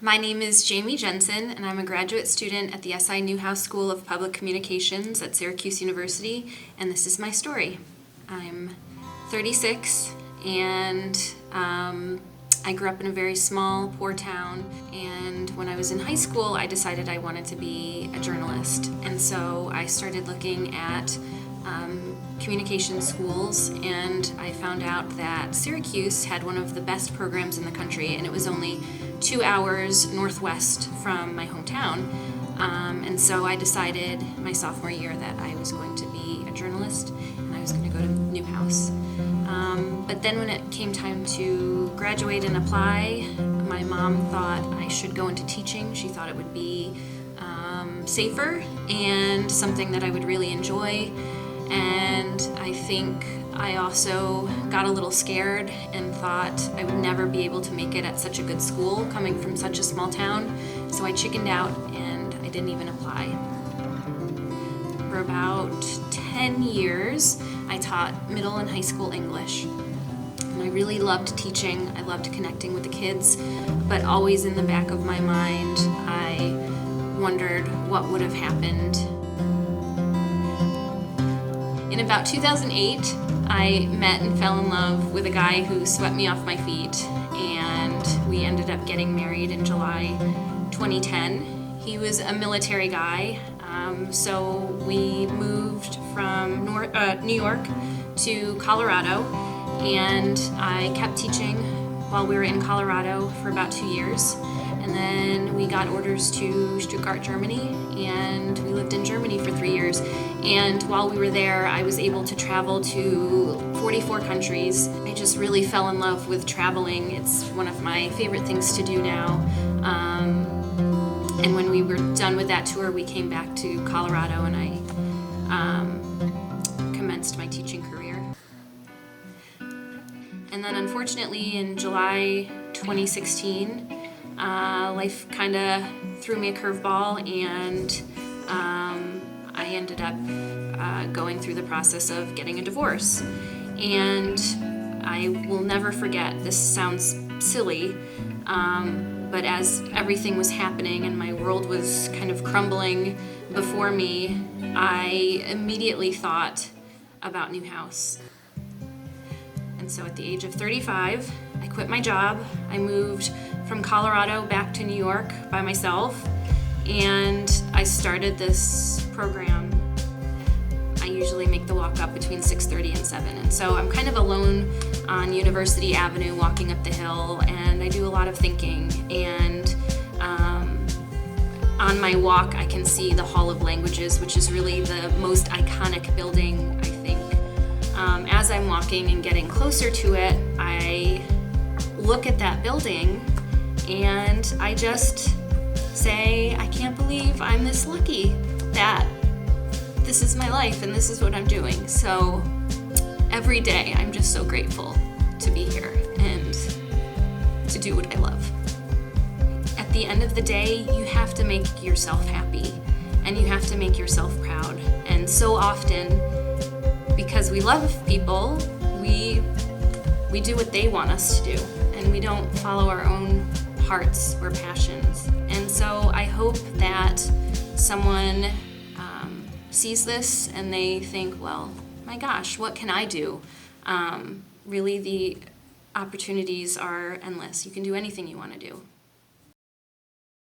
My name is Jamie Jenson, and I'm a graduate student at the SI Newhouse School of Public Communications at Syracuse University, and this is my story. I'm 36, and I grew up in a very small, poor town, and when I was in high school, I decided I wanted to be a journalist, and so I started looking at communication schools, and I found out that Syracuse had one of the best programs in the country, and it was only 2 hours northwest from my hometown. And so I decided my sophomore year that I was going to be a journalist and I was going to go to Newhouse. But then when it came time to graduate and apply, my mom thought I should go into teaching. She thought it would be safer and something that I would really enjoy. And I think I also got a little scared and thought I would never be able to make it at such a good school coming from such a small town. So I chickened out and I didn't even apply. For about 10 years, I taught middle and high school English. And I really loved teaching. I loved connecting with the kids, but always in the back of my mind, I wondered what would have happened. In about 2008, I met and fell in love with a guy who swept me off my feet, and we ended up getting married in July 2010. He was a military guy, so we moved from New York to Colorado, and I kept teaching while we were in Colorado for about 2 years. And then we got orders to Stuttgart, Germany, and we lived in Germany for 3 years. And while we were there, I was able to travel to 44 countries. I just really fell in love with traveling. It's one of my favorite things to do now. And when we were done with that tour, we came back to Colorado, and I commenced my teaching career. And then unfortunately, in July 2016, life kind of threw me a curveball, and I ended up going through the process of getting a divorce. And I will never forget, this sounds silly, but as everything was happening and my world was kind of crumbling before me, I immediately thought about Newhouse. And so at the age of 35, I quit my job. I moved from Colorado back to New York by myself, and I started this program. I usually make the walk up between 6:30 and 7, and so I'm kind of alone on University Avenue walking up the hill, and I do a lot of thinking, and on my walk I can see the Hall of Languages, which is really the most iconic building, I think. As I'm walking and getting closer to it, I look at that building and I just say, I can't believe I'm this lucky that this is my life and this is what I'm doing. So every day I'm just so grateful to be here and to do what I love. At the end of the day, you have to make yourself happy and you have to make yourself proud. And so often, because we love people, we do what they want us to do, and we don't follow our own hearts or passions. And so I hope that someone sees this and they think, well, my gosh, what can I do? Really, the opportunities are endless. You can do anything you want to do.